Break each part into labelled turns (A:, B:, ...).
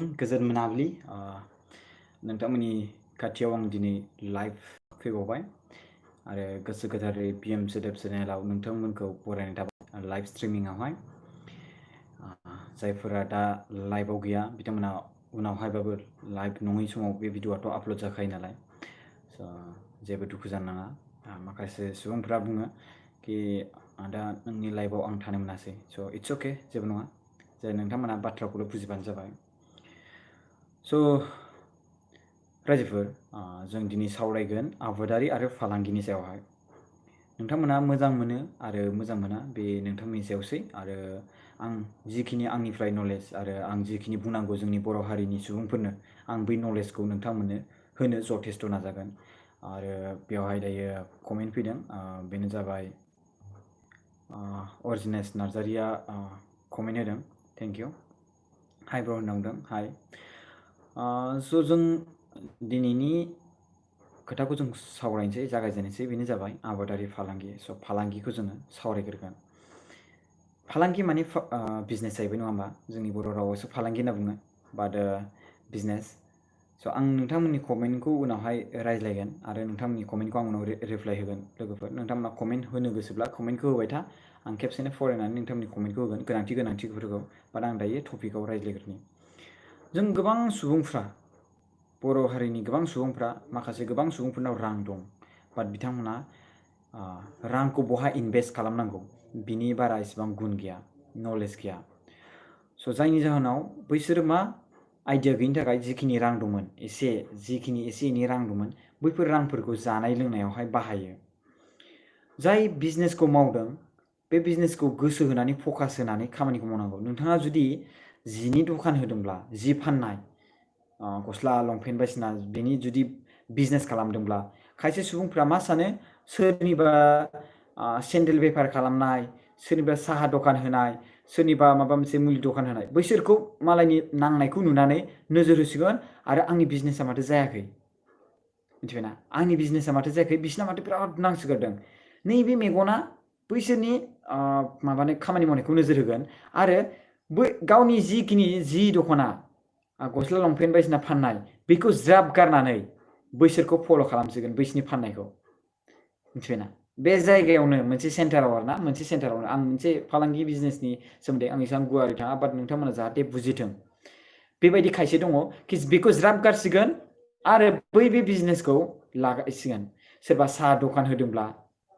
A: गोजोन मोनाबिलि नोंथांमोननि खाथियाव आं दिनै लाइभ फैबावबाय आरो गोसो गोथारै PM सोदोब चेनेलाव नोंथांमोनखौ बरायनाय थाबाय लाइभ स्ट्रिमिंआवहाय जायफोरा दा लाइभआव गैया बिथांमोना उनावहायबाबो लाइभ नङै समाव बे भिडिअआथ' आपल'ड जाखायो नालाय जेबो दुखु जानो नाङा माखासे सुबुंफ्रा बुङो कि दा नोंनि लाइभआव आं थानो मोनासै स' इट्स अके जेबो नङा जे नोंथांमोना बाथ्राखौल' बुजिबानो जाबाय स' रायजोफोर जों दिनै सावरायगोन आबादारि आरो फालांगिनि सायावहाय नोंथांमोना मोजां मोनो आरो मोजां मोना बे नोंथांमोननि सायावसै आरो आं जिखिनि आंनिफ्राय नलेज आरो आं जिखिनि बुंनांगौ जोंनि बर' हारिनि सुबुंफोरनो आं बै नलेजखौ नोंथांमोननो होनो जथेस्थ' नाजागोन आरो बेवहाय दायो कमेन्ट फैदों बेनो जाबाय अरिजिनेस नार्जारिया कमेन्ट होदों थेंक इउ हाय ब्र होनना बुंदों हाय स' जों दिनैनि खोथाखौ जों सावरायनोसै जागायजेननोसै बेनो जाबाय आबादारि फालांगि स' फालांगिखौ जोङो सावरायग्रोगोन फालांगि माने बिजनेस जाहैबाय नङा होमबा जोंनि बर' रावावसो फालांगि होनना बुङो बाट बिजनेस स' आं नोंथांमोननि कमेन्टखौ उनावहाय रायज्लायगोन आरो नोंथांमोननि कमेन्टखौ आं उनाव रिप्लाय होगोन लोगोफोर नोंथांमोना कमेन्ट होनो गोसोब्ला कमेन्टखौ होबाय था आं खेबसेनो फरायनानै नोंथांमोननि कमेन्टखौ होगोन गोनांथिफोरखौ बाट आं दायो टपिकआव रायज्लायग्रोनि जों गोबां सुबुंफ्रा बर' हारिनि गोबां सुबुंफ्रा माखासे गोबां सुबुंफोरनाव रां दं बाट बिथांमोना रांखौ बहा इनभेस्ट खालामनांगौ बिनि बारा इसेबां गुन गैया नलेज गैया स' जायनि जाहोनाव बैसोरो मा आइडिया गैयिनि थाखाय जिखिनि रां दंमोन जिखिनि एसे एनै रां दंमोन बैफोर रांफोरखौ जानाय लोंनायावहाय बाहायो जाय बिजनेसखौ मावदों बे बिजनेसखौ गोसो होनानै फकास होनानै खामानिखौ मावनांगौ नोंथाङा जुदि जिनि दखान होदोंब्ला जि फाननाय गस्ला लंपेन्ट बायदिसिना बेनि जुदि बिजनेस खालामदोंब्ला खायसे सुबुंफ्रा मा सानो सोरनिबा सेन्देल बेफार खालामनाय सोरनिबा साहा दखान होनाय सोरनिबा माबा मोनसे मुलि दखान होनाय बैसोरखौ मालायनि नांनायखौ नुनानै नोजोर होसिगोन आरो आंनि बिजनेसा माथो जायाखै मिथिबायना आंनि बिजनेसा माथो जायाखै बिसिना माथो बिराद नांसोगारदों नैबे मेगना बैसोरनि माबानाय खामानि मावनायखौ नोजोर होगोन आरो बै गावनि जिखिनि जि दख'ना गस्ला लंपेन्ट बायदिसिना फाननाय बेखौ ज्राब गारनानै बैसोरखौ फल' खालामसिगोन बैसोरनि फाननायखौ मिथिबायना बे जायगायावनो मोनसे सेन्टाराव आरोना मोनसे सेन्टारावनो आं मोनसे फालांगि बिजनेसनि सोमोन्दै आं एसेबां गुवारै थाङा बाट नोंथांमोना जाहाथे बुजिथों बेबायदि खायसे दङ कि बेखौ ज्राब गारसिगोन आरो बे बिजनेसखौ लागायसिगोन सोरबा साहा दखान होदोंब्ला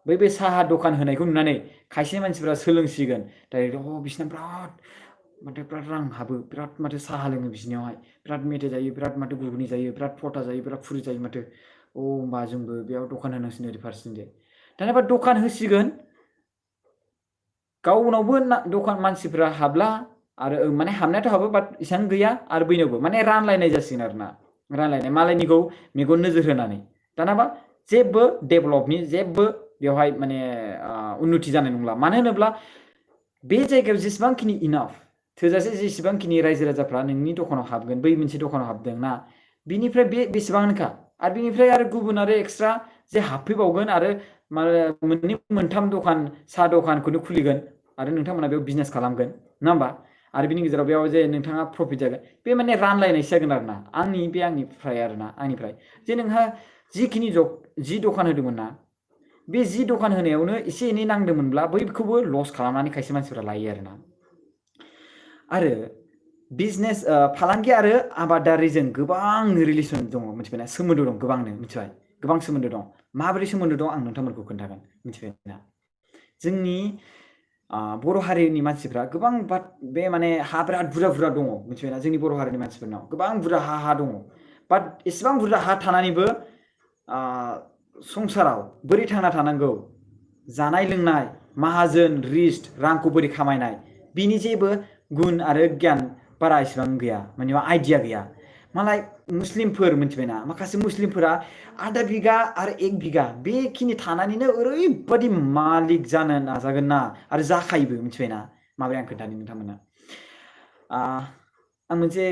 A: बे साहा दखान होनायखौ नुनानै खायसे मानसिफ्रा सोलोंसिगोन डाइरेक्ट बिसिना बिराद रां हाबो बिराद माथो साहा लोङो बिसिनियावहाय बिराद मेथाइ जायो बिराद माथो घुगुनि जायो बिराद फथा जायो बिराद फुरि जायो माथो होमबा जोंबो बेयाव दखान होनांसिगोन ओरै फारसेथिंजाय दानिया दखान होसिगोन गावनावबो दखान मानसिफ्रा हाबला आरो माने हाबनायाथ' हाबो बाट इसेबां गैया आरो बैनावबो माने रानलायनाय जासिगोन आरोना रानलायनाय मालायनिखौ मेगन नोजोर होनानै दानाबा जेबो डेभेलपनि जेबो बेवहाय माने उन्नति जानाय नंला मानो होनोब्ला बे जायगायाव जेसेबांखिनि इनाफ थोजासे जेसेबांखिनि रायजो राजाफ्रा नोंनि दखानाव हाबगोन बै मोनसे दखानाव हाबदों ना बिनिफ्राय बेसेबांनोखा आरो बिनिफ्राय आरो गुबुन आरो एक्सट्रा जे हाबफैबावगोन आरो मोननै मोनथाम दखान साहा दखानखौनो खुलिगोन आरो नोंथांमोना बेयाव बिजनेस खालामगोन नङा होमबा आरो बिनि गेजेराव बेयाव जे नोंथाङा प्रफिट जागोन बे माने रानलायनायसो जागोन आरोना आंनिफ्राय जे नोंहा जिखिनि जि दखान होदोंमोन ना बे जि दखान होनायावनो एसे एनै नांदोंमोनब्ला बैखौबो लस खालामनानै खायसे मानसिफ्रा लायो आरोना आरो बिजनेस फालांगि आरो आबादारिजों गोबां रिलेसन दङ मिथिबायना सोमोन्दो दं गोबांनो मिथिबाय गोबां सोमोन्दो दं माबोरै सोमोन्दो दं आं नोंथांमोनखौ खोन्थागोन मिथिबायना जोंनि बर' हारिनि मानसिफ्रा गोबां बे माने हा बिराद बुरजा दङ मिथिबायना जोंनि बर' हारिनि मानसिफोरनाव गोबां बुरजा हा दङ बाट एसेबां बुरजा हा थानानैबो संसाराव बोरै थांना थानांगौ जानाय लोंनाय माहाजोन रिस्ट रांखौ बोरै खामायनाय बिनि जेबो गुन आरो गियान बारा इसेबां गैया माने आइडिया गैया मालाय मुस्लिमफोर मिथिबायना माखासे मुस्लिमफोरा आधा बिगा आरो 1 बिगा बेखिनि थानानैनो ओरैबायदि मालिक जानो नाजागोन ना आरो जाखायोबो मिथिबायना माबोरै आं खोन्थानो नोंथांमोना आं मोनसे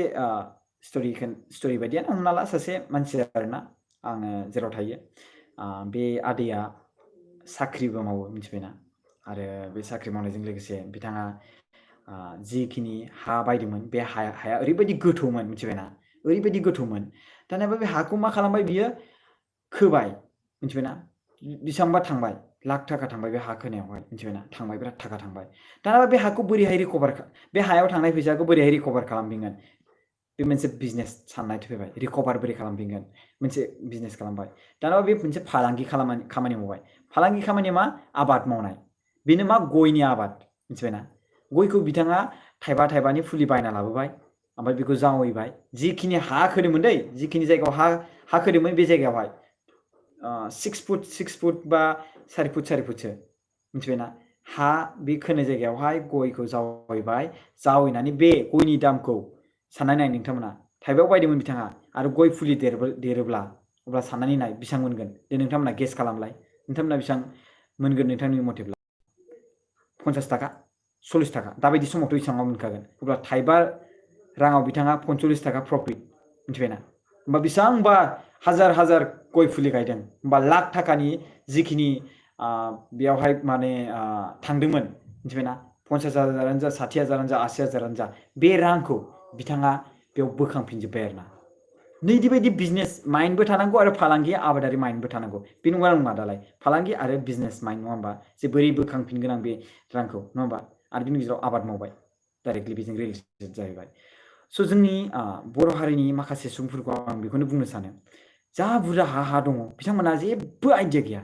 A: स्ट'रि बायदियानो हमना ला सासे मानसि आरोना आङो जेराव थायो बे आदैया साख्रिबो मावो मिथिबायना आरो बे साख्रि मावनायजों लोगोसे बिथाङा जिखिनि हा बायदोंमोन बे हाया ओरैबायदि गोथौमोन मिथिबायना ओरैबायदि गोथौमोन दानिया बे हाखौ मा खालामबाय बियो खोबाय मिथिबायना बेसेबांबा थांबाय लाख थाखा थांबाय बे हा खोनायावहाय मिथिबायना थांबाय बिराद थाखा थांबाय दाना बे हाखौ बोरैहाय रिकभार बे हायाव थांनाय फैसाखौ बोरैहाय रिकभार खालामफिनगोन बे मोनसे बिजनेस साननाय फैबाय रिकभार बोरै खालामफिनगोन मोनसे बिजनेस खालामबाय दाना बे मोनसे फालांगि खामानि मावबाय फालांगि खामानिया मा आबाद मावनाय बेनो मा गयनि आबाद मिथिबायना गयखौ बिथाङा थाइबा थाइबानि फुलि बायना लाबोबाय ओमफ्राय बेखौ जावैबाय जिखिनि हा खोदोंमोन दै जिखिनि जायगायाव हा खोदोंमोन बे जायगायावहाय 6 फुट बा 4 फुटसो मिथिबायना हा बे खोनाय जायगायावहाय गयखौ जावैबाय जावैनानै बे गयनि दामखौ साननानै नाय नोंथांमोना थाइबायाव बायदोंमोन बिथाङा आरो गय फुलि देरोब्ला अब्ला साननानै नाय बेसेबां मोनगोन दे नोंथांमोना गेस खालामलाय नोंथांमोना बेसेबां मोनगोन नोंथांनि मथेब्ला 50 थाखा 40 थाखा दाबायदि समावथ' बेसेबाङाव मोनखागोन अब्ला थाइबा राङाव बिथाङा 45 थाखा प्रफिट मिथिबायना होमबा बेसेबांबा हाजार गय फुलि गायदों होमबा लाख थाखानि जिखिनि बेयावहाय माने थांदोंमोन मिथिबायना 50,000 जा 60,000 जा 80,000 जा बे रांखौ बिथाङा बेयाव बोखांफिनजोब्बाय आरोना नैदि बायदि बिजनेस माइन्डबो थानांगौ आरो फालांगि आबादारि माइन्डबो थानांगौ बे नंगौना नङा दालाय फालांगि आरो बिजनेस माइन्ड नङा होमबा जे बोरै बोखांफिनगोन आं बे रांखौ नङा होमबा आरो बिनि गेजेराव आबाद मावबाय डाइरेक्टलि बेजों रिलेटेड जाहैबाय स' जोंनि बर' हारिनि माखासे सुबुंफोरखौ आं बेखौनो बुंनो सानो जा बुरजा हा दङ बिथांमोनहा जेबो आइडिया गैया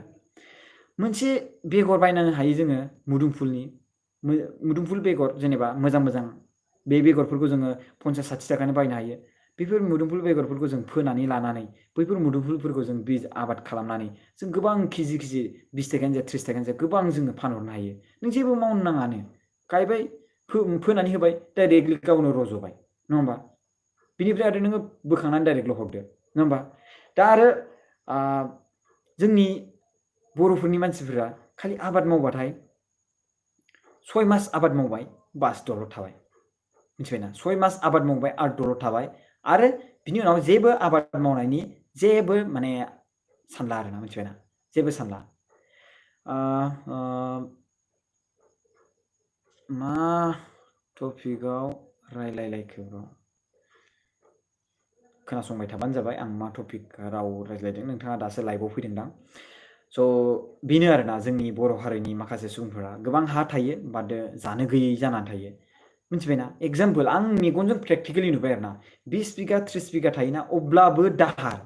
A: मोनसे बेगर बायनो हायो जोङो मुदुमफुल बेगर जेनेबा मोजां बे बेगरफोरखौ जोङो 50-60 थाखानि बायनो हायो बेफोर मुदुमफुल बेगरफोरखौ जों फोनानै लानानै बैफोर मुदुमफुलफोरखौ जों आबाद खालामनानै जों गोबां केजि 20 थाखायानो जा 30 थाखायानो जा गोबां जोङो फानहरनो हायो नों जेबो मावनो नाङानो गायबाय फोनानै होबाय डाइरेक्टलि गावनो रज'बाय नङा होमबा बिनिफ्राय आरो नोङो बोखांनानै डाइरेक्टल' हरदो नङा होमबा दा आरो जोंनि बर'फोरनि मानसिफोरा खालि आबाद मावबाथाय 6 मास आबाद मावबाय बास दलर थाबाय मिथिबायना 6 मास आबाद मावबाय आरो दलर थाबाय आरो बिनि उनाव जेबो आबाद मावनायनि जेबो माने सानला आरोना मिथिबायना जेबो सानला मा टपिकआव रायलायलायखो ब्र' खोनासंबाय थाबानो जाबाय आं मा टपिक राव रायज्लायदों नोंथाङा दासो लाइभआव फैदोंदां स' बेनो आरोना जोंनि बर' हारिनि माखासे सुबुंफोरा गोबां हा थायो बाट जानो गैयै जानानै थायो मिथिबायना एगजाम्पल आं मेगनजों प्रेक्टिकेलि नुबाय आरोना 20 बिगा 30 बिगा थायोना अब्लाबो दाहार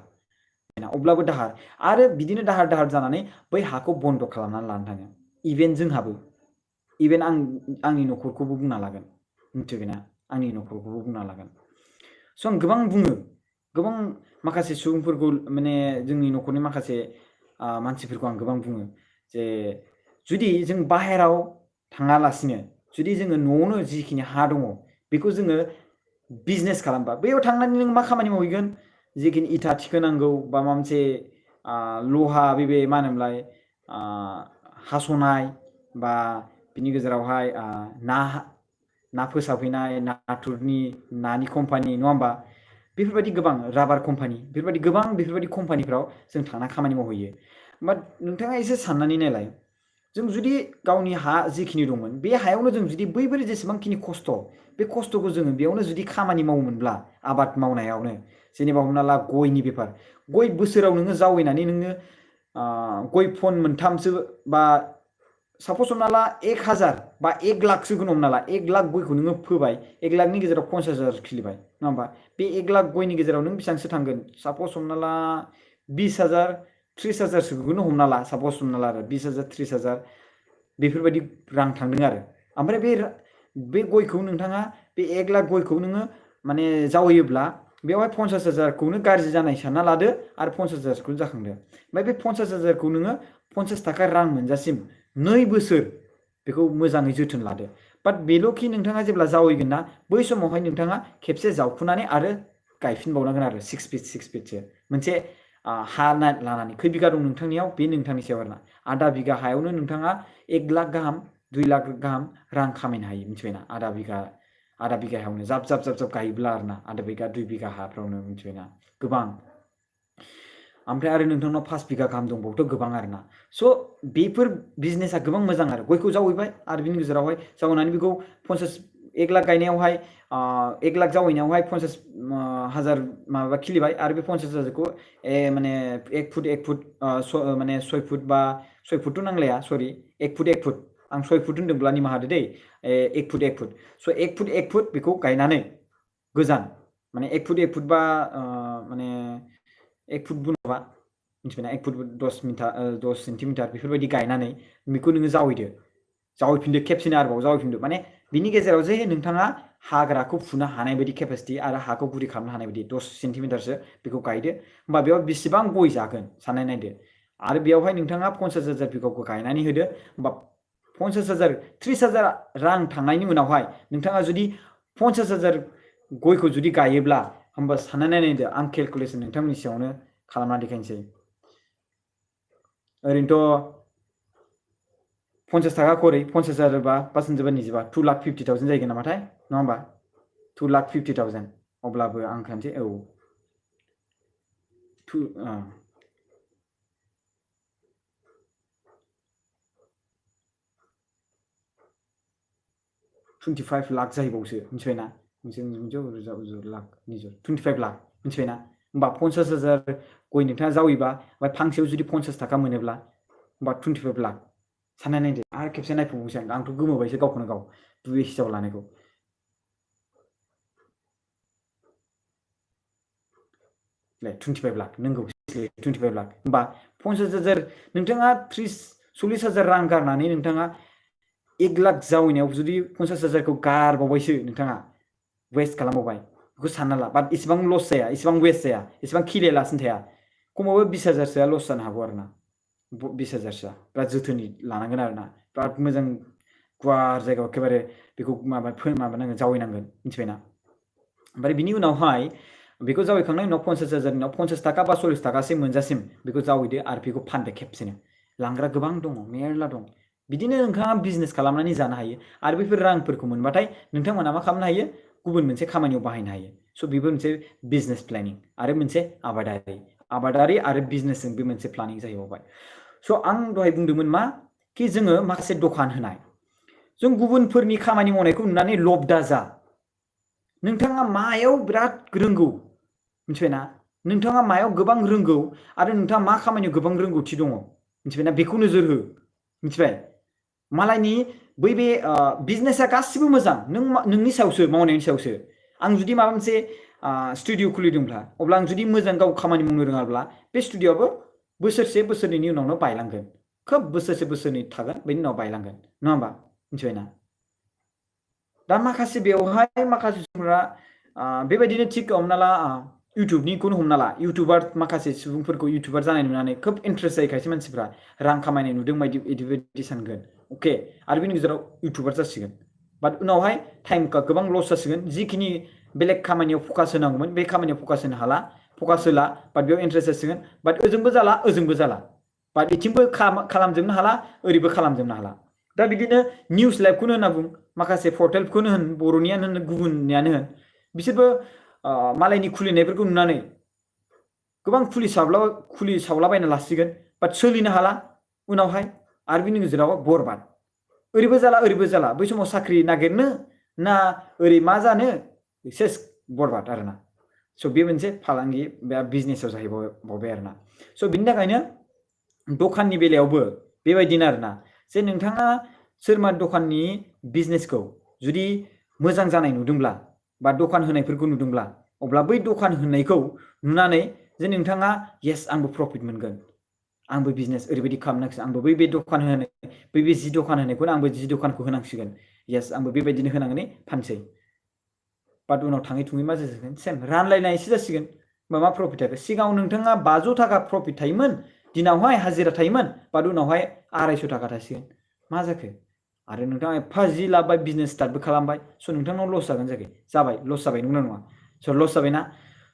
A: आरो बिदिनो दाहार जानानै बै हाखौ बन्द' खालामनानै लानो थाङो इभेन जोंहाबो इभेन आंनि न'खरखौबो बुंना लागोन मिथिबायना आंनि न'खरखौबो बुंना लागोन स' आं गोबां बुङो गोबां माखासे सुबुंफोरखौ माने जोंनि न'खरनि माखासे मानसिफोरखौ आं गोबां बुङो जे जुदि जों बाहेराव थाङालासिनो जुदि जोङो न'आवनो जिखिनि हा दङ बेखौ जोङो बिजनेस खालामबा बैयाव थांनानै नों मा खामानि मावहैगोन जिखिनि इथा थिखोनांगौ बा माबा मोनसे लहा बे मा होनोमोनलाय हास'नाय बा बिनि गेजेरावहाय ना फोसाबहैनाय नाथुरनि नानि कम्पानि नङा होमबा बेफोरबायदि गोबां राबार कम्पानि बेफोरबायदि कम्पानिफ्राव जों थांना खामानि मावहैयो बाट नोंथाङा एसे साननानै नायलाय जों जुदि गावनि हा जिखिनि दंमोन बे हायावनो जों जुदि बैफोर जेसेबांखिनि खस्थ' बे खस्थ'खौ जोङो बेयावनो जुदि खामानि मावोमोनब्ला आबाद मावनायावनो जेनेबा हमना ला गयनि बेफार गय बोसोराव नोङो जावैनानै नोङो गय फन मोनथामसो बा सापस हमना ला 1,000 बा 1 लाखसोखौनो हमना ला 1 लाख गयखौ नोङो फोबाय 1 लाखनि गेजेराव 50,000 खिलिबाय नङा होमबा बे 1 लाख गयनि गेजेराव नों बेसेबांसो थांगोन सापस हमना ला 20,000 30,000सोखौनो हमना ला सापस हमना ला आरो 20,000 30,000 बेफोरबायदि रां थांदों आरो ओमफ्राय बे गयखौ नोंथाङा बे 1 लाख गयखौ नोङो माने जावैयोब्ला बेवहाय 50,000खौनो गाज्रि जानाय सानना लादो आरो 50,000खौनो जाखांदो ओमफ्राय बे 50,000खौ नोङो 50 थाखा रां मोनजासिम 2 बोसोर बेखौ मोजाङै जोथोन लादो बाट बेल'खि नोंथाङा जेब्ला जावैगोन ना बै समावहाय नोंथाङा खेबसे जावखुनानै आरो गायफिनबावनांगोन आरो 6 फिटसो मोनसे हा लानानै खै बिगा दं नोंथांनियाव बे नोंथांनि सायाव आरोना आधा बिगा हायावनो नोंथाङा 1 लाख गाहाम 2 लाख गाहाम रां खामायनो हायो मिथिबायना आधा बिगायावनो जाब गायोब्ला आरोना आधा बिगा 2 बिगा हाफ्रावनो मिथिबायना गोबां ओमफ्राय आरो नोंथांनाव 5 बिगा गाहाम दंबावोथ' गोबां आरोना स' बेफोर बिजनेसा गोबां मोजां आरो गयखौ जावैबाय आरो बिनि गेजेरावहाय जावैनानै बेखौ 1 लाख गायनायावहाय 1 लाख जावैनायावहाय 50,000 माबा खिलिबाय आरो बे 50,000खौ माने 1 फुट 1 फुट माने 6 फुट बा 6 फुटथ' नांलाया सरि 1 फुट 1 फुट आं 6 फुट होनदोंब्ला निमाहा होदो दै 1 फुट 1 फुट स' 1 फुट 1 फुट बेखौ गायनानै गोजान माने 1 फुट 1 फुट बा माने 1 फुट बुङोबा मिथिबायना 1 फुट 10 सेन्टिमिटार बेफोरबायदि गायनानै बेखौ नोङो जावैफिनदो खेबसेनो आरोबाव जावैफिनदो माने बिनि गेजेराव जे नोंथाङा हाग्राखौ फुनो हानाय बायदि केपासिटि आरो हाखौ गुरै खालामनो हानाय बायदि 10 सेन्टिमिटारसो बेखौ गायदो होमबा बेयाव बेसेबां गय जागोन साननाय नायदो आरो बेयावहाय नोंथाङा 50,000 बिगाखौ गायनानै होदो होमबा 50,000 30,000 रां थांनायनि उनावहाय नोंथाङा जुदि 50,000 गयखौ जुदि गायोब्ला होमबा साननानै नायदो आं केलकुलेसन नोंथांमोननि सिगाङावनो खालामना देखायनोसै ओरैनोथ' 50 थाखा खरै 50,000 बा 5 निजिबा 2,50,000 जाहैगोन नामाथाय नङा होमबा 2,50,000 अब्लाबो आं खानसै औ 25 लाख जाहैबावसो मिथिबायना लाख 25 लाख मिथिबायना होमबा 50,000 गय नोंथाङा जावैबा ओमफ्राय फांसेयाव जुदि 50 थाखा मोनोब्ला होमबा 25 लाख साननाय नायदो आरो खेबसे नायफिनबावसै आंथ' गोमोबायसो गावखौनो गाव बे हिसाब लानायखौ 25 लाख नंगौ 25 लाख होमबा 50,000 नोंथाङा 30-40,000 रां गारनानै नोंथाङा 1 लाख जावैनायाव जुदि 50,000खौ गारबावबायसो नोंथाङा वेस्ट खालामबावबाय बेखौ सानना ला बाट इसेबां लस जाया इसेबां वेस्ट जाया इसेबां खिलियालासिनो थाया खमावबो 20,000सोआ लस जानो हागौ आरो ना 20,000सोआ बिराद जोथोनै लानांगोन आरो ना बिराद मोजां गुवार जायगायाव एखेबारे बेखौ माबानांगोन जावैनांगोन मिथिबायना ओमफ्राय बिनि उनावहाय बेखौ जावैखांनायनि उनाव 50,000 उनाव 50 थाखा बा 40 थाखासिम मोनजासिम बेखौ जावैदो आरो बेखौ फानदो खेबसेनो लांग्रा गोबां दङ मेरला दं बिदिनो नोंथाङा बिजनेस खालामनानै जानो हायो आरो बेफोर रांफोरखौ मोनबाथाय नोंथांमोना मा खालामनो हायो गुबुन मोनसे खामानियाव बाहायनो हायो स' बेबो मोनसे बिजनेस प्लेनिं आरो मोनसे आबादारि आरो बिजनेसजों बे मोनसे प्लानिं जाहैबावबाय स' आं दहाय बुंदोंमोन मा कि जोङो माखासे दखान होनाय जों गुबुनफोरनि खामानि मावनायखौ नुनानै लब दाजा नोंथाङा मायाव बिराद रोंगौ मिथिबायना नोंथाङा मायाव गोबां रोंगौ आरो नोंथाङा मा खामानियाव गोबां रोंगौथि दङ मिथिबायना बेखौ नोजोर हो मिथिबाय मालायनि बै बे बिजनेसा गासिबो मोजां नोंनि सायावसो मावनायनि सायावसो आं जुदि माबा मोनसे स्टुडिअ खुलिदोंब्ला अब्ला आं जुदि मोजां गाव खामानि मावनो रोङाब्ला बे स्टुडिअआबो बोसोरसे बोसोरनैनि उनावनो बायलांगोन खोब बोसोरसे बोसोरनै थागोन बेनि उनाव बायलांगोन नङा होमबा मिथिबायना दा माखासे बेवहाय माखासे सुबुंफोरा बेबायदिनो थिग हमना ला इउटुबनिखौनो हमना ला इउटुबार माखासे सुबुंफोरखौ इउटुबार जानाय नुनानै खोब इन्ट्रेस्ट जायो खायसे मानसिफ्रा रां खामायनाय नुदों बायदि सानगोन अके आरो बेनि गेजेराव इउटुबार जासिगोन बाट उनावहाय टाइमखौ गोबां लस जासिगोन जिखिनि बेलेग खामानियाव फकास होनांगौमोन बे खामानियाव फकास होनो हाला फकास होला बाट बेयाव इन्ट्रेस्ट जासिगोन बाट ओजोंबो जाला ओजोंबो जाला बाट बिथिंबो खालामजोबनो हाला ओरैबो खालामजोबनो हाला दा बिदिनो निउस लाइभखौनो होनना बुं माखासे पर्टेलखौनो होन बर'नियानो होन गुबुननियानो होन बिसोरबो मालायनि खुलिनायफोरखौ नुनानै गोबां खुलिसावलाबायना लासिगोन बाट सोलिनो हाला उनावहाय आरो बिनि गेजेराव बरबाद ओरैबो जाला बै समाव साख्रि नागिरनो ना ओरै मा जानो सेस बरबाद आरोना स' बे मोनसे फालांगि बा बिजनेसाव जाहैबावबाय आरोना स' बिनि थाखायनो दखाननि बेलायावबो बेबायदिनो आरोना जे नोंथाङा सोरबा दखाननि बिजनेसखौ जुदि मोजां जानाय नुदोंब्ला बा दखान होनायफोरखौ नुदोंब्ला अब्ला बै दखान होनायखौ नुनानै जे नोंथाङा येस आंबो प्रफिट मोनगोन आंबो बिजनेस ओरैबायदि खालामनांसिगोन आंबो बे दखान होनाय बे जि दखान होनायखौनो आंबो जि दखानखौ होनांसिगोन येस आंबो बेबायदिनो होनांगोन फानसै बाट उनाव थाङै थुङै मा जासिगोन सेम रानलायनायसो जासिगोन होमबा मा प्रफिट थागोन सिगाङाव नोंथाङा 500 थाखा प्रफिट थायोमोन दिनावहाय हाजिरा थायोमोन बाट उनावहाय 250 थाखा थासिगोन मा जाखो आरो नोंथाङा एफा जि लाबाय बिजनेस स्टार्टबो खालामबाय स' नोंथांनाव लस जागोन जाबाय लस जाबाय नंगौना नङा स' लस जाबायना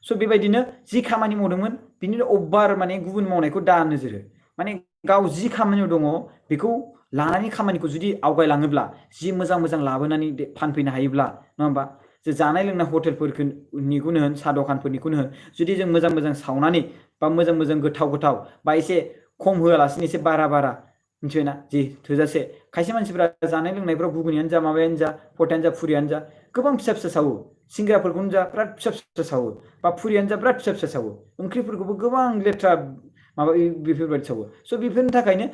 A: स' बेबायदिनो जि खामानि मावदोंमोन बिनिनो अभार माने गुबुन मावनायखौ दा नोजोर हो माने गाव जि खामानियाव दङ बेखौ लानानै खामानिखौ जुदि आवगायलाङोब्ला जि मोजां लाबोनानै फानफैनो हायोब्ला नङा होमबा जे जानाय लोंनाय हटेलफोरनिखौनो होन साहा दखानफोरनिखौनो होन जुदि जों मोजां सावनानै बा मोजां गोथाव बा एसे खम होआलासिनो एसे बारा मिथिबायना जि थोजासे खायसे मानसिफ्रा जानाय लोंनायफ्राव गुगुनियानो जा माबायानो जा पटायानो जा फुरियानो जा गोबां फिसा फिसा सावो सिंग्राफोरखौनो जा बिराद फिसा फिसा सावो बा फुरियानो जा बिराद फिसा फिसा सावो ओंख्रिफोरखौबो गोबां लेथ्रा माबा बेफोरबायदि सावो स' बेफोरनि थाखायनो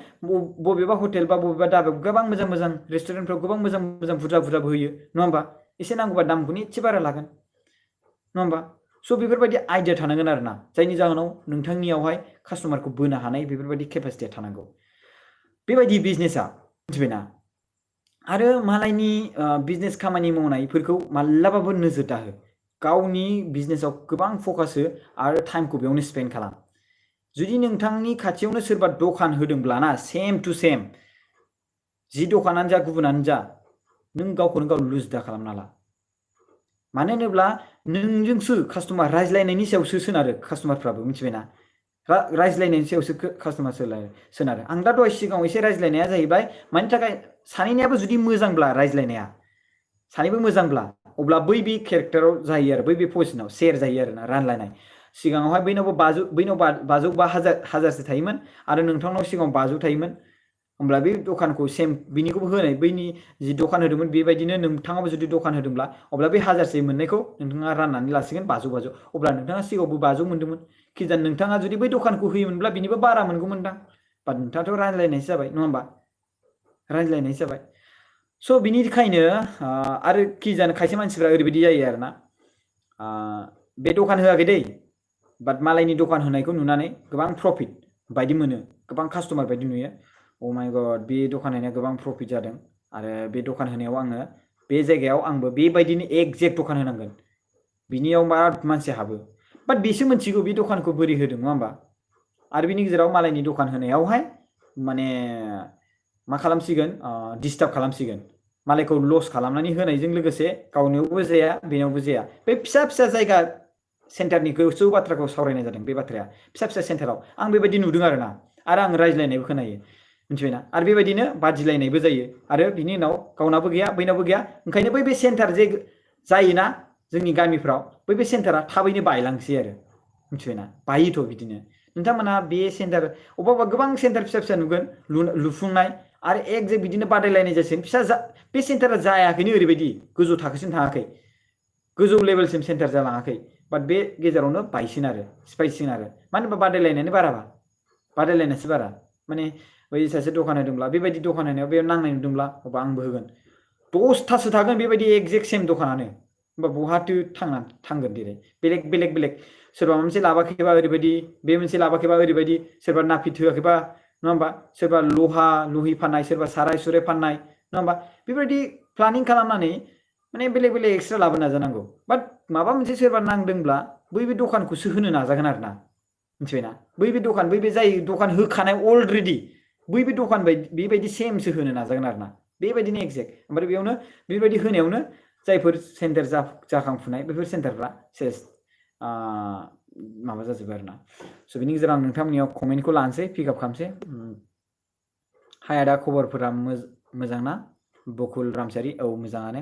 A: बबेबा हटेल बा बबेबा दाबायाव गोबां मोजां मोजां रेस्टुरेन्टफ्राव गोबां मोजां मोजां बुरजा बुरजाबो होयो नङा होमबा एसे नांगौबा दामखौनो एसे बारा लागोन नङा होमबा स' बेफोरबायदि आइडिया थानांगोन आरो ना जायनि जाहोनाव नोंथांनियावहाय कास्टमारखौ बोनो हानाय बेफोरबायदि केपासिटिया थानांगौ बेबायदि बिजनेसा मिथिबायना आरो मालायनि बिजनेस खामानि मावनायफोरखौ मालाबाबो नोजोर दाहो गावनि बिजनेसाव गोबां फकास हो आरो टाइमखौ बेयावनो स्पेन्ड खालाम जुदि नोंथांनि खाथियावनो सोरबा दखान होदोंब्लाना सेम टु सेम जि दखानानो जा गुबुनानो जा नों गावखौनो गाव लुज दा खालामना ला मानो होनोब्ला नोंजोंसो कास्टमार रायज्लायनायनि सायावसो सोनारो कास्टमारफ्राबो मिथिबायना रायज्लायनायनि सायावसो कास्टमार सोनारो आं दा दहाय सिगाङाव एसे रायज्लायनाया जाहैबाय मानि थाखाय सानैनियाबो जुदि मोजांब्ला रायज्लायनाया सानैबो मोजांब्ला अब्ला बै बे केरेक्टाराव जायो आरो बै बे पजिसनाव सेर जायो आरो ना रानलायनाय सिगाङावहाय बैनावबो बाजौ बा हाजारसो थायोमोन आरो नोंथांनाव सिगाङाव 500 थायोमोन होमब्ला बे दखानखौ सेम बिनिखौबो होनाय बैनि जि दखान होदोंमोन बेबायदिनो नोंथाङाबो जुदि दखान होदोंब्ला अब्ला बे हाजारसे मोननायखौ नोंथाङा राननानै लासिगोन 500 अब्ला नोंथाङा सिगाङावबो 500 मोन्दोंमोन खिजान नोंथाङा जुदि बै दखानखौ होयोमोनब्ला बिनिबो बारा मोनगौमोनदां बाट नोंथाङाथ' रायज्लायनायसो जाबाय नङा होमबा रायज्लायनायसो जाबाय स' बिनिखायनो आरो कि जानो खायसे मानसिफ्रा ओरैबायदि जायो आरोना बे दखान होआखै दै बाट मालायनि दखान होनायखौ नुनानै गोबां प्रफिट बायदि मोनो गोबां कास्टमार बायदि नुयो अ माय गड बे दखान होनाया गोबां प्रफिट जादों आरो बे दखान होनायाव आङो बे जायगायाव आंबो बेबायदिनो एक्जेक्ट दखान होनांगोन बिनियाव बिराद मानसि हाबो बाट बेसो मोनथिगौ बे दखानखौ बोरै होदों नङा होमबा आरो बिनि गेजेराव मालायनि दखान होनायावहाय माने मा खालामसिगोन डिस्टार्ब खालामसिगोन मालायखौ लस खालामनानै होनायजों लोगोसे गावनियावबो जाया बेनावबो जाया बे फिसा फिसा जायगा सेन्टारनि गोजौ बाथ्राखौ सावरायनाय जादों बे बाथ्राया फिसा फिसा सेन्टाराव आं बेबायदि नुदों आरोना आरो आं रायज्लायनायबो खोनायो मिथिबायना आरो बेबायदिनो बादिलायनायबो जायो आरो बिनि उनाव गावनाबो गैया बैनाबो गैया ओंखायनो बै बे सेन्टार जे जायोना जोंनि गामिफ्राव बै बे सेन्टारा थाबैनो बायलांसै आरो मिथिबायना बायोथ' बिदिनो नोंथांमोना बे सेन्टार अबेबा गोबां सेन्टार फिसा फिसा नुगोन लुफुंनाय आरो एकजेक्ट बिदिनो बादायलायनाय जासिगोन फिसा बे सेन्टारा जायाखैनो ओरैबायदि गोजौ थाखोसिम थाङाखै गोजौ लेभेलसिम सेन्टार जालाङाखै बाट बे गेजेरावनो बायसिन आरो सिफायसिन आरो मानो होनबा बादायलायनायानो बाराबा बादायलायनायसो बारा माने बै सासे दखान होदोंब्ला बेबायदि दखान होनायाव बे नांनाय नुदोंब्ला अबा आंबो होगोन 10थासो थागोन बेबायदि एक्जेक्ट सेम दखानानो होमबा बहाथो थांगोन देलाय बेलेग बेलेग बेलेग सोरबा मोनसे लाबाखैबा ओरैबायदि बे मोनसे लाबाखैबा ओरैबायदि सोरबा नापित होआखैबा नङा होमबा सोरबा लहि फाननाय सोरबा साराय सुराय फाननाय नङा होमबा बेबायदि प्लानिं खालामनानै माने बेलेग बेलेग एक्सट्रा लाबोनो नाजानांगौ बाट माबा मोनसे सोरबा नांदोंब्ला बै बे दखानखौसो होनो नाजागोन आरो ना मिथिबायना बै बे दखान बै बे जाय दखान होखानाय अलरेडि बै बे दखान बायदि बेबायदि सेमसो होनो नाजागोन आरो ना बेबायदिनो एक्जेक्ट ओमफ्राय बेयावनो बेबायदि होनायावनो जायफोर सेन्टार जाखांफुनाय बेफोर सेन्टारफ्रा सेस माबा जाजोबो आरो ना स' बिनि गेजेराव आं नोंथांमोननियाव कमेन्टखौ लानोसै पिकआप खालामसै हाय आदा खबरफोरा मोजां ना बकुल रामसारि औ मोजाङानो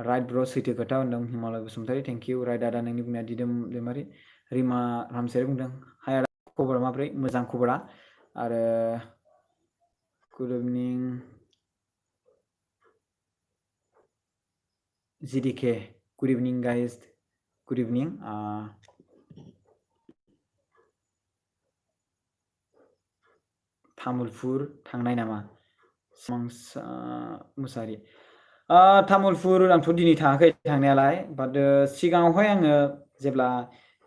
A: राइट ब्र सैथो खोथा होनदों Himalaya Basumatary thank you right आदा नोंनि बुंनाया दिदोम दैमारि रिमा रामसारि बुंदों हाय आदा खबरा माब्रै मोजां खबरा आरो गुड इभिनिं जिडिके गुड इभिनिं गाइस गुड इभिनिं तामुलपुर थांनाय नामा सिमांसा मुसाहारि तामुलपुर आंथ' दिनै थाङाखै थांनायालाय बाट सिगाङावहाय आङो जेब्ला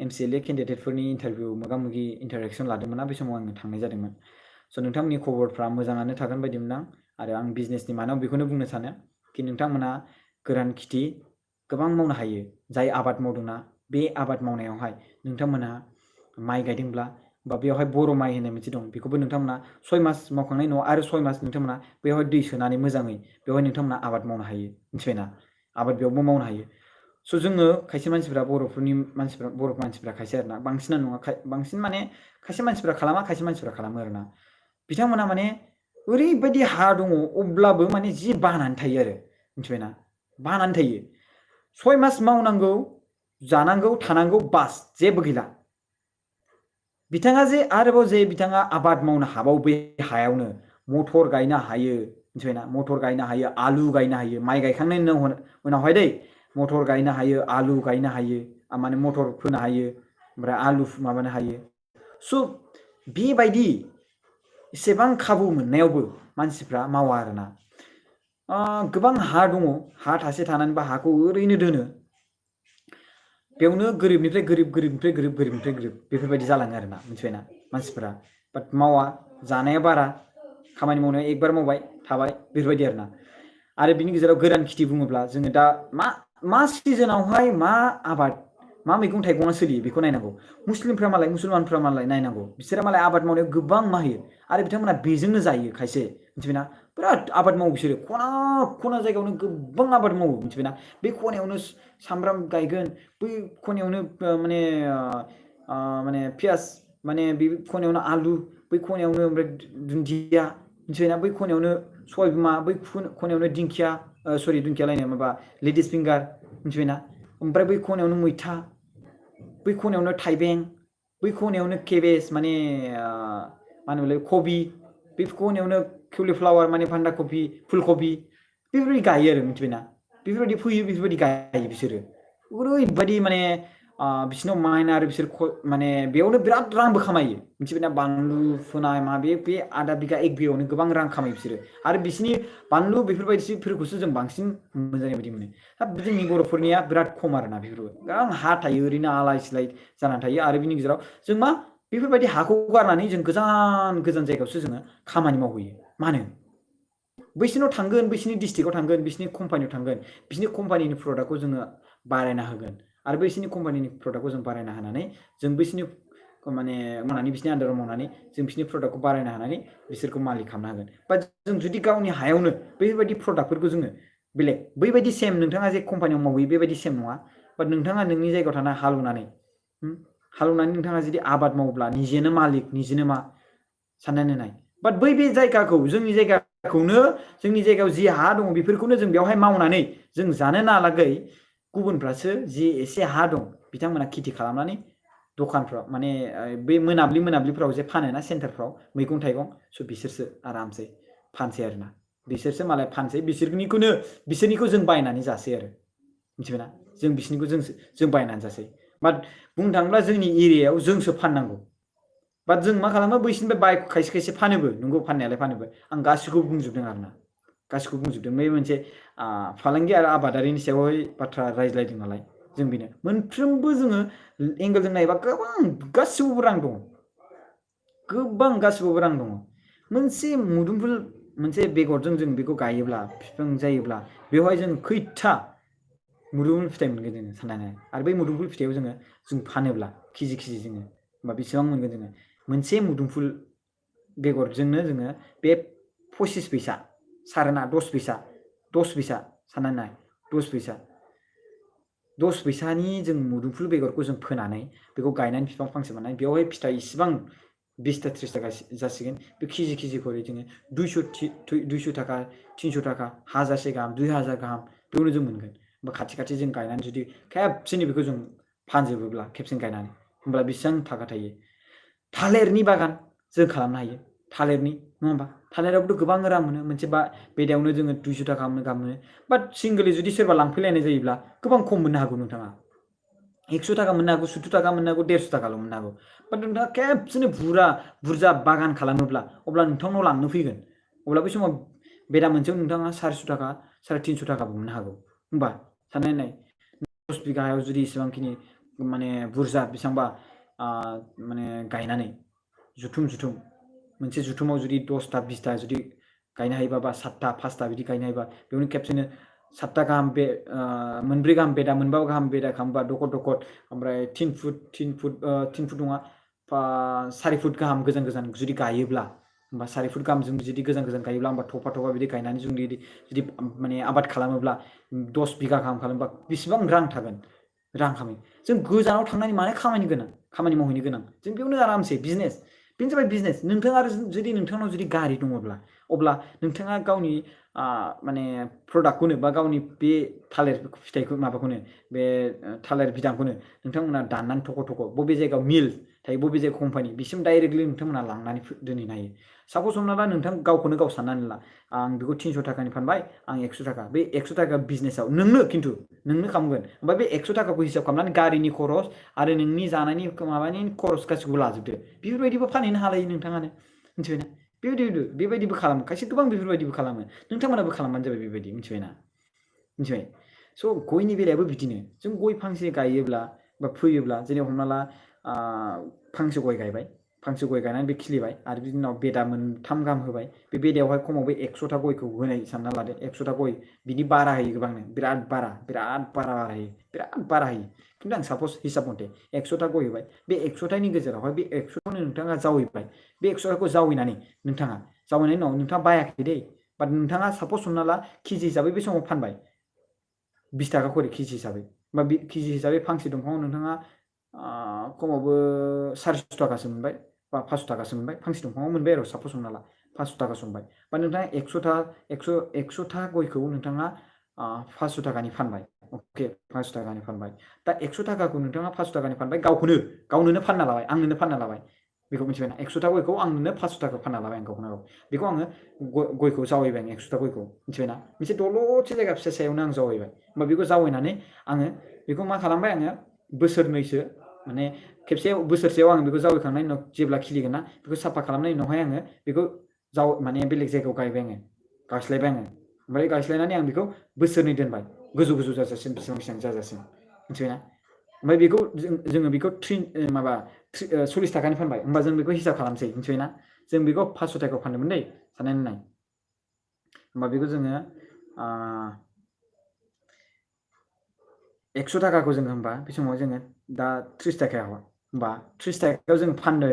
A: MCLA केन्डिडेटफोरनि इन्टारभिउ मोगा मोगि इन्टारेक्सन लादोंमोन ना बे समाव आङो थांनाय जादोंमोन स' नोंथांमोननि खबरफ्रा मोजाङानो थागोन बायदि मोनदां आरो आं बिजनेसनि मानाव बेखौनो बुंनो सानो कि नोंथांमोना गोरान खेथि गोबां मावनो हायो जाय आबाद मावदोंना बे आबाद मावनायावहाय नोंथांमोना माइ गायदोंब्ला बा बेवहाय बर' माइ होननाय मोनसे दं बेखौबो नोंथांमोना 6 मास मावखांनायनि उनाव आरो 6 मास नोंथांमोना बेवहाय दै सोनानै मोजाङै बेवहाय नोंथांमोना आबाद मावनो हायो मिथिबायना आबाद बेयावबो मावनो हायो स' जोङो खायसे मानसिफ्रा बर' मानसिफ्रा खायसे आरोना बांसिनानो नङा बांसिन माने खायसे मानसिफ्रा खालामा खायसे मानसिफ्रा खालामो आरोना बिथांमोना माने ओरैबायदि हा दङ अब्लाबो माने जि बानानै थायो आरो मिथिबायना बानानै थायो 6 मास मावनांगौ जानांगौ थानांगौ बास जेबो गैला बिथाङा जे आरोबाव जे बिथाङा आबाद मावनो हाबावो बे हायावनो मटर गायनो हायो मिथिबायना मटर गायनो हायो आलु गायनो हायो माइ गायखांनायनि उनावहाय दै मटर गायनो हायो आलु गायनो हायो माने मटर फोनो हायो ओमफ्राय आलु माबानो हायो स' बेबायदि एसेबां खाबु मोननायावबो मानसिफ्रा मावा आरोना गोबां हा दङ हा थासे थानानैबो हाखौ ओरैनो दोनो बेयावनो गोरिबनिफ्राय गोरिब गोरिबनिफ्राय गोरिब गोरिबनिफ्राय गोरिब बेफोरबायदि जालाङो आरोना मिथिबायना मानसिफोरा बाट मावा जानाया बारा खामानि मावनाया एकबार मावबाय थाबाय बेफोरबायदि आरो बिनि गेजेराव गोरान खेथि बुङोब्ला जोङो दा मा सिजोनावहाय मा आबाद मा मैगं थाइगङा सोलियो बेखौ नायनांगौ मुसलमानफ्रा मालाय नायनांगौ बिसोरो मालाय आबाद मावनायाव गोबां माहिर आरो बिथांमोना बेजोंनो जायो खायसे मिथिबायना बिराद आबाद मावो बिसोरो खना खना जायगायावनो गोबां आबाद मावो मिथिबायना बे खनायावनो सामब्राम गायगोन बै खनायावनो माने पियास माने बे खनायावनो आलु बै खनायावनो ओमफ्राय दुन्दिया मिथिबायना बै खनायावनो सबायबिमा बै खनायावनो दिंखिया दिंखिया लायनो माबा लेडिस फिंगार मिथिबायना ओमफ्राय बै खनायावनो मैथा बै खनायावनो थाइबें बै खनायावनो केबेज माने मा होनोमोनलाय कबि बे खनायावनो कलिफ्लावार माने बान्दा कबि फुलकबि बेफोरबायदि गायो आरो मिथिबायना बेफोरबायदि फोयो बेफोरबायदि गायो बिसोरो ओरैबायदि माने बिसोरनाव माइन आरो बिसोर माने बेयावनो बिराद रांबो खामायो मिथिबायना बानलु फोनाय मा बे आधा बिगा एक बिगायावनो गोबां रां खामायो बिसोरो आरो बिसोरनि बानलु बेफोरबायदिफोरखौसो जों बांसिन मोजाङै बायदि मोनो दा जोंनि बर'फोरनिया बिराद खम आरोना बेफोरबो गोबां हा थायो ओरैनो आलाय सिलाय जानानै थायो आरो बिनि गेजेराव जों मा बेफोरबायदि हाखौ गारनानै जों गोजान गोजान जायगायावसो जोङो खामानि मावहैयो मानो बैसिनाव थांगोन बैसिनि डिस्ट्रिक्टआव थांगोन बिसिनि कम्पानियाव थांगोन बिसिनि कम्पानिनि प्रडाक्टखौ जोङो बारायना होगोन आरो बैसिनि कम्पानिनि प्रडाक्टखौ जों बारायना होनानै जों बैसिनि माने मावनानै बिसिनि आन्दाराव मावनानै जों बिसिनि प्रडाक्टखौ बारायना होनानै बिसोरखौ मालिक खालामनो हागोन बा जों जुदि गावनि हायावनो बेफोरबायदि प्रडाक्टफोरखौ जोङो बेलेग बैबायदि सेम नोंथाङा जे कम्पानियाव मावहैयो बेबायदि सेम नङा बाट नोंथाङा नोंनि जायगायाव थाना हालेवनानै नोंथाङा जुदि आबाद मावोब्ला निजेनो मालिक निजेनो मा साननानै नाय बाट बे जायगाखौ जोंनि जायगायाव जि हा दङ बेफोरखौनो जों बेवहाय मावनानै जों जानो नालागै गुबुनफ्रासो जि एसे हा दं बिथांमोना खेथि खालामनानै दखानफ्राव माने बे मोनाब्लिफ्राव जे फानोना सेन्टारफ्राव मैगं थाइगं स' बिसोरसो आरामसे फानसै आरोना बिसोरसो मालाय फानसै बिसोरनिखौ जों बायनानै जासै आरो मिथिबायना जों बिसोरनिखौ जों बायनानै जासै बाट बुंनो थाङोब्ला जोंनि एरियायाव जोंसो फाननांगौ बाट जों मा खालामो बैसिनिफ्राय खायसे खायसे फानोबो नंगौ फाननायालाय फानोबो आं गासिखौबो बुंजोबदों आरोना गासिखौबो बुंजोबदों बे मोनसे फालांगि आरो आबादारिनि सायावहाय बाथ्रा रायज्लायदों नालाय जों बेनो मोनफ्रोमबो जोङो एंगेलजों नायोबा गोबां गासिबावबो रां दङ गोबां गासिबावबो रां दङ मोनसे मुदुमफुल मोनसे बेगरजों जों बेखौ गायोब्ला बिफां जायोब्ला बेवहाय जों खैथा मुदुमफुल फिथाइ मोनगोन जोङो साननानै आरो बै मुदुमफुल फिथाइयाव जों फानोब्ला केजि जोङो होमबा बेसेबां मोनगोन जोङो मोनसे मुदुमफुल बेगरजोंनो जोङो बे 25 फैसा सारेना 10 फैसा साननानै नाय 10 फैसानि जों मुदुमफुल बेगरखौ जों फोनानै बेखौ गायनानै बिफां फांसे मोननाय बेवहाय फिथाइ इसिबां 20 30 जासिगोन बे केजि खरै जोङो 200 थाखा 300 थाखा हाजारसे गाहाम 2000 गाहाम बेयावनो जों मोनगोन होमबा खाथि जों गायनानै जुदि खेबसेनो बेखौ जों फानजोबोब्ला खेबसेनो गायनानै होमब्ला बेसेबां थाखा थायो थालिरनि बागान जों खालामनो हायो थालिरनि नङा होमबा थालिरावबोथ' गोबां रां मोनो मोनसे बेदायावनो जोङो 200 थाखा गाहाम मोनो बाट सिंगोलै जुदि सोरबा लांफैलायनाय जायोब्ला गोबां खम मोननो हागौ नोंथाङा 100 थाखा मोननो हागौ 70 थाखा मोननो हागौ 150 थाखाल' मोननो हागौ बाट नोंथाङा खेबसेनो बुरजा बागान खालामोब्ला अब्ला नोंथांनाव लांनो फैगोन अब्ला बै समाव बेदा मोनसेयाव नोंथाङा 400 थाखा 350 थाखाबो मोननो हागौ होमबा साननानै नाय 10 बिगा हायाव जुदि इसेबांखिनि माने बुरजा बेसेबांबा माने गायनानै जुथुम मोनसे जुथुमाव जुदि 10टा 20टा जुदि गायनो हायोबा बा 7टा 5टा बिदि गायनो हायोबा बेयावनो खेबसेनो 7टा गाहाम बे मोनब्रै गाहाम बेदा मोनबा गाहाम बेदा खालामोबा दखर ओमफ्राय 3 फुट नङा 4 फुट गाहाम गोजान जुदि गायोब्ला होमबा 4 फुट गाहाम जों जुदि गोजान गायोब्ला होमबा थफा बिदि गायनानै जों जुदि माने आबाद खालामोब्ला 10 बिगा गाहाम खालामोबा बेसेबां रां थागोन रां खामायो जों गोजानाव थांनानै मानो खामानि मावहैनो गोनां जों बेयावनो आरामसे बिजनेस बेनो जाबाय बिजनेस नोंथाङा आरो जुदि नोंथांनाव जुदि गारि दङब्ला अब्ला नोंथाङा गावनि माने प्रडाक्टखौनो बा गावनि बे थालिर फिथाइखौ माबाखौनो बे थालिर बिदांखौनो नोंथांमोना दाननानै थख' बबे जायगायाव मिल थायो बबे जायगायाव कम्पानि बिसिम डाइरेक्टलि नोंथांमोना लांनानै दोनहैनो हायो। सापस हमना ला नोंथां गावखौनो गाव साननानै ला आं बेखौ 300 थाखानि फानबाय आं 100 थाखा बे 100 थाखा बिजनेसाव नोंनो खिन्थु नोंनो खालामगोन ओमफ्राय बे 100 थाखाखौ हिसाब खालामनानै गारिनि खरस आरो नोंनि जानायनि माबानि खरस गासिखौबो लाजोबदो बेफोरबायदिबो फानहैनो हालायो नोंथाङानो मिथिबायना बेबायदिबो खालामो खायसे गोबां बेफोरबायदिबो खालामो नोंथांमोनाबो खालामबानो जाबाय बेबायदि मिथिबायना मिथिबाय स' गयनि बेलायाबो बिदिनो जों गय फांसे गायोब्ला बा फोयोब्ला जेनेबा हमना ला फांसे गय गायबाय फांसे गय गायनानै बे खिलिबाय आरो बिनि उनाव बेदा मोनथाम गाहाम होबाय बे बेदायावहाय खमावबो 100था गयखौ होनाय सानना लादो 100था गय बिनि बारा होयो गोबांनो बिराद बारा होयो खिन्थु आं सापस हिसाब मथे 100था गय होबाय बे 100थानि गेजेरावहाय बे 100थाखौनो नोंथाङा जावैबाय बे 100थाखौ जावैनायनि उनाव नोंथाङा बायाखै दै बाट नोंथाङा सापस हमना ला केजि हिसाबै बे समाव फानबाय 20 थाखा खरि केजि हिसाबै बा केजि हिसाबै फांसे दंफाङाव नोंथाङा खमावबो 450 थाखासो मोनबाय बा 500 थाखासो मोनबाय फांसे दंफाङाव मोनबाय आरो सापस हमना ला 500 थाखासो मोनबाय बा नोंथाङा 100था गयखौ नोंथाङा 500 थाखानि फानबाय अके 500 थाखानि फानबाय दा 100 थाखाखौ नोंथाङा 500 थाखानि फानबाय गावनोनो फानना लाबाय आंनोनो फानना लाबाय बेखौ मिथिबायना 100था गयखौ आंनोनो 500 थाखायाव फानना लाबाय आं गावखौनो बेखौ आङो गयखौ जावैबाय आं 100था गयखौ मिथिबायना मोनसे दलदसे जायगा फिसा सायावनो आं जावैबाय होमबा बेखौ जावैनानै आङो बेखौ मा खालामबाय आङो बोसोरनैसो माने खेबसे बोसोरसेयाव आं बेखौ जावैखांनायनि उनाव जेब्ला खिलिगोन ना बेखौ साफा खालामनायनि उनावहाय आङो बेखौ माने बेलेग जायगायाव गायबाय आङो गायस्लायबाय आङो ओमफ्राय गायस्लायनानै आं बेखौ बोसोरनै दोनबाय गोजौ जाजासिम बेसेबां जाजासिम मिथिबायना ओमफ्राय बेखौ जोङो बेखौ 40 थाखानि फानबाय होमबा जों बेखौ हिसाब खालामसै मिथिबायना जों बेखौ 500 थाखायाव फानदोंमोन दै साननानै नाय होमबा बेखौ जोङो 100 थाखाखौ जोङो होमबा बे समाव जोङो दा 30 थाखायाव होमबा 30 थाखायाव जों फानदों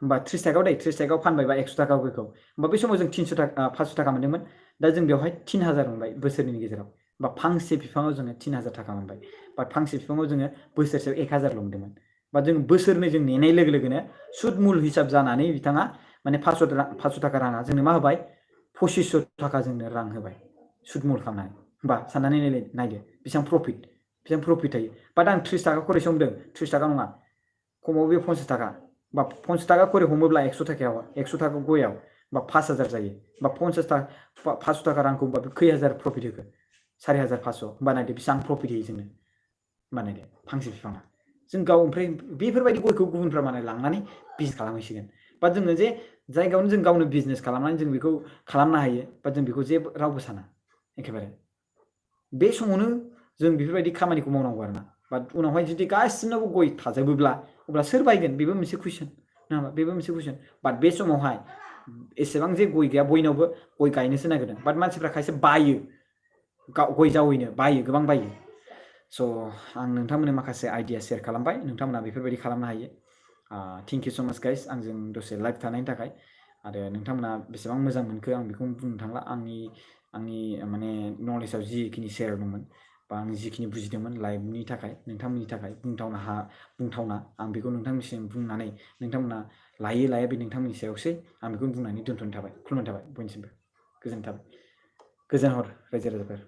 A: होमबा 30 थाखायाव फानबायबा 100 थाखा गयखौ होमबा बे समाव जों 500 थाखा मोनदोंमोन दा जों बेवहाय 3000 मोनबाय बोसोरनि गेजेराव बा फांसे बिफाङाव जोङो 3000 थाखा मोनबाय बा फांसे बिफाङाव जोङो बोसोरसेयाव 1000 मोनदोंमोन बा जों बोसोरनै जों नेनाय लोगो लोगोनो सुद मुल हिसाब जानानै बिथाङा माने 500 थाखा राङा जोंनो मा होबाय 2500 थाखा जोंनो रां होबाय सुद मुल खालामनानै होमबा साननानै नायदो बेसेबां प्रफिट थायो बाट आं 30 थाखा खरि हमदों 30 थाखा नङा खमाव बे 50 थाखा बा 50 थाखा खरि हमोब्ला 100 थाखा गयाव बा 5000 जायो बा 500 थाखा रांखौ होमबा खै हाजार प्रफिट होखो 4500 होमबा नायदो बेसेबां प्रफिट होयो जोंनो होमबा नायदो फांसे बिफाङा जों गाव ओमफ्राय बेफोरबायदि गयखौ गुबुनफ्रा माने लांनानै बिजनेस खालामहैसिगोन बा जोङो जे जायगायावनो जों गावनो बिजनेस खालामनानै जों बेखौ खालामनो हायो बा जों बेखौ जेबो रावबो साना एखेबारे बे समावनो जों बेफोरबायदि खामानिखौ मावनांगौ आरोना बाट उनावहाय जुदि गासिनावबो गय थाजोबोब्ला अब्ला सोर बायगोन बेबो मोनसे कुइसन नङा होमबा बेबो मोनसे कुइसन बाट बे समावहाय एसेबां जे गय गैया बयनावबो गय गायनोसो नागिरदों बाट मानसिफ्रा खायसे बायो गय जावैनो बायो गोबां बायो स' आं नोंथांमोननो माखासे आइडिया शेयार खालामबाय नोंथांमोना बेफोरबायदि खालामनो हायो थेंक इउ स' माच गाइस आंजों दसे लाइभ थानायनि थाखाय आरो नोंथांमोना बेसेबां मोजां मोनखो आं बेखौ बुंनो थांला आंनि माने नलेजाव जिखिनि शेयार दंमोन बा आं जिखिनि बुजिदोंमोन लाइभनि थाखाय नोंथांमोननि थाखाय बुंथावना आं बेखौ नोंथांनिसिम बुंनानै नोंथांमोना लायो लाया बे नोंथांमोननि सायावसै आं बेखौ बुंनानै दोनथ'नो थाबाय खुलुमनाय थाबाय बयनिसिमबो गोजोन हर रायजो राजाफोर